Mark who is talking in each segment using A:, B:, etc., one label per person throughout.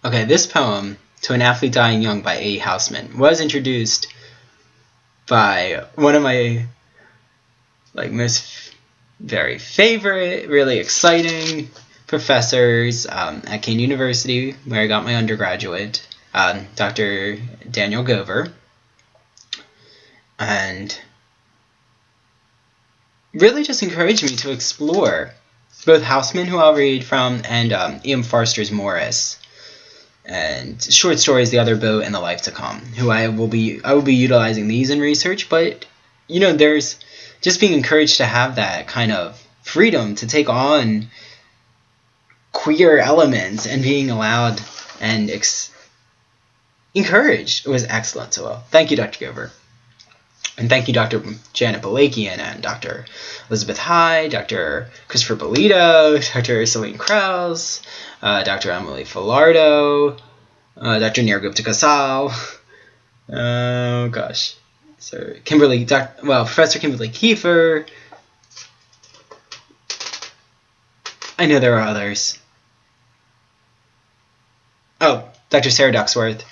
A: Okay, this poem, To an Athlete Dying Young by E Housman, was introduced by one of my most very favorite, really exciting professors at Kean University, where I got my undergraduate, Dr. Daniel Gover, and really just encouraged me to explore both Housman, who I'll read from, and E. Forster's Maurice, and short stories The Other Boat and The Life to Come, who I will be utilizing these in research. But there's just being encouraged to have that kind of freedom to take on queer elements and being allowed and encouraged. It was excellent. So thank you, Dr. Gover. And thank you, Dr. Janet Balakian and Dr. Elizabeth Hyde, Dr. Christopher Bolito, Dr. Celine Krause, Dr. Emily Filardo, Dr. Nirgupta Kasal, so Professor Kimberly Kiefer. I know there are others. Oh, Dr. Sarah Ducksworth.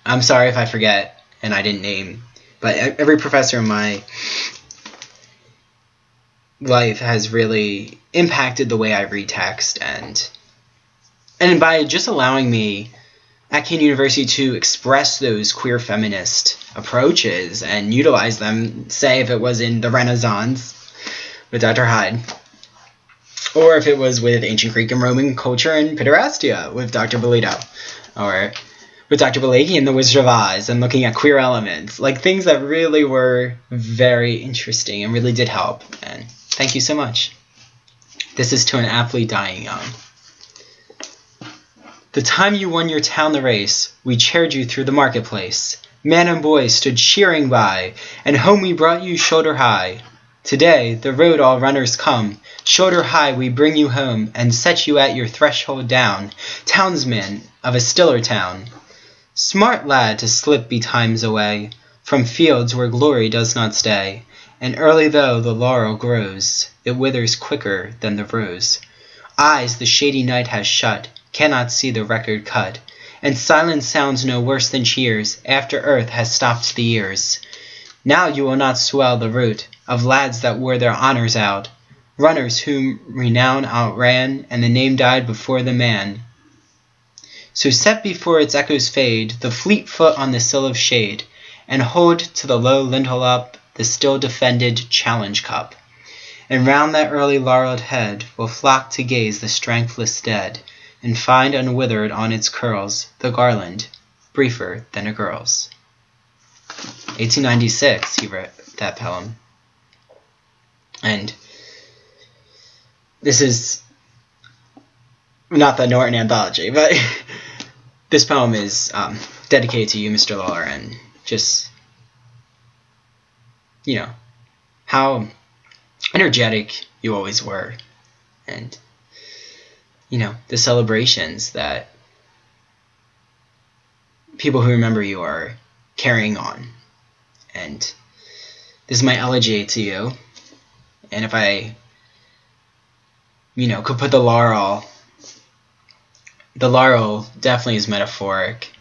A: I'm sorry if I forget and I didn't name, but every professor in my life has really impacted the way I read text, and by just allowing me at Kean University to express those queer feminist approaches and utilize them, say if it was in the Renaissance with Dr. Hyde, or if it was with ancient Greek and Roman culture and pederastia with Dr. Bolito, or with Dr. Balakian, The Wizard of Oz, and looking at queer elements, things that really were very interesting and really did help. And thank you so much. This is To an Athlete Dying Young. The time you won your town the race, we cheered you through the marketplace. Man and boy stood cheering by, and home we brought you shoulder high. Today, the road all runners come. Shoulder high we bring you home, and set you at your threshold down, townsman of a stiller town. Smart lad to slip betimes away from fields where glory does not stay, and early though the laurel grows, it withers quicker than the rose. Eyes the shady night has shut cannot see the record cut, and silence sounds no worse than cheers after earth has stopped the ears. Now you will not swell the root of lads that wore their honors out, runners whom renown outran, and the name died before the man. So set before its echoes fade the fleet foot on the sill of shade, and hold to the low lintel up the still defended challenge cup. And round that early laureled head will flock to gaze the strengthless dead, and find unwithered on its curls the garland, briefer than a girl's. 1896, he wrote that poem. And this is not the Norton Anthology, but this poem is dedicated to you, Mr. Lawler, and just, how energetic you always were, and, the celebrations that people who remember you are carrying on. And this is my elegy to you, and if I, could put the laurel definitely is metaphoric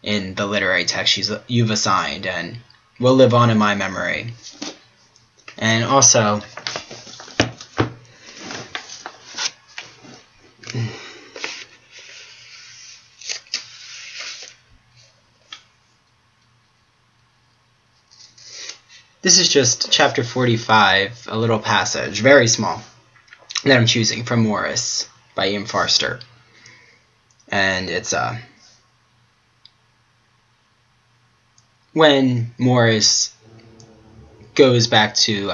A: in the literary text you've assigned, and will live on in my memory. And also, this is just chapter 45, a little passage, very small, that I'm choosing from Maurice by E. Forster. And it's when Maurice goes back to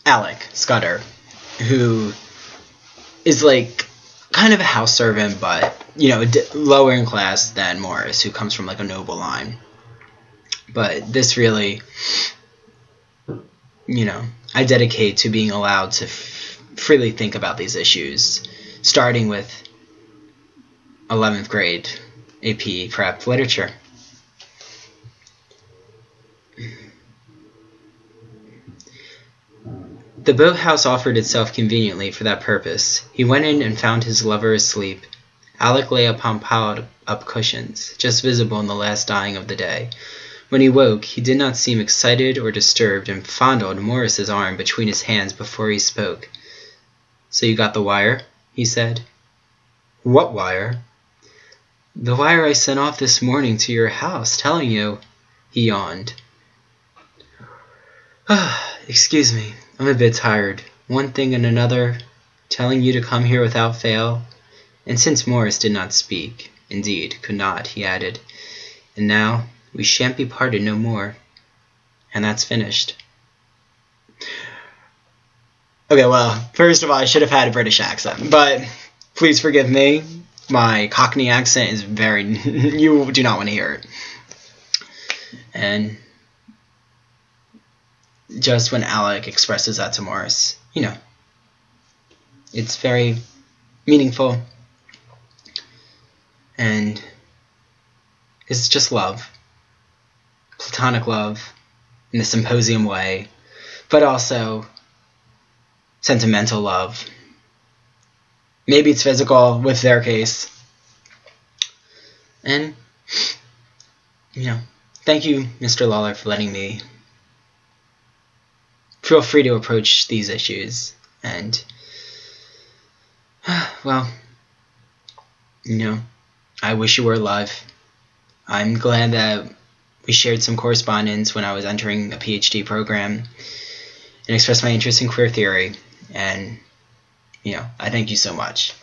A: Alec Scudder, who is kind of a house servant, but lower in class than Maurice, who comes from a noble line. But this really, I dedicate to being allowed to freely think about these issues, starting with 11th grade AP Prep Literature. The boathouse offered itself conveniently for that purpose. He went in and found his lover asleep. Alec lay upon piled-up cushions, just visible in the last dying of the day. When he woke, he did not seem excited or disturbed, and fondled Maurice's arm between his hands before he spoke. "So you got the wire?" he said. "What wire?" "The wire I sent off this morning to your house, telling you," he yawned. "Excuse me, I'm a bit tired. One thing and another, telling you to come here without fail." And since Maurice did not speak, indeed could not, he added, "And now we shan't be parted no more." And that's finished. Okay, well, first of all, I should have had a British accent, but please forgive me. My Cockney accent is very... you do not want to hear it. And just when Alec expresses that to Maurice, it's very meaningful, and it's just love. Platonic love in the symposium way, but also sentimental love. Maybe it's physical with their case. And, thank you, Mr. Lawler, for letting me feel free to approach these issues. And, well, I wish you were alive. I'm glad that we shared some correspondence when I was entering a PhD program and expressed my interest in queer theory. And, I thank you so much.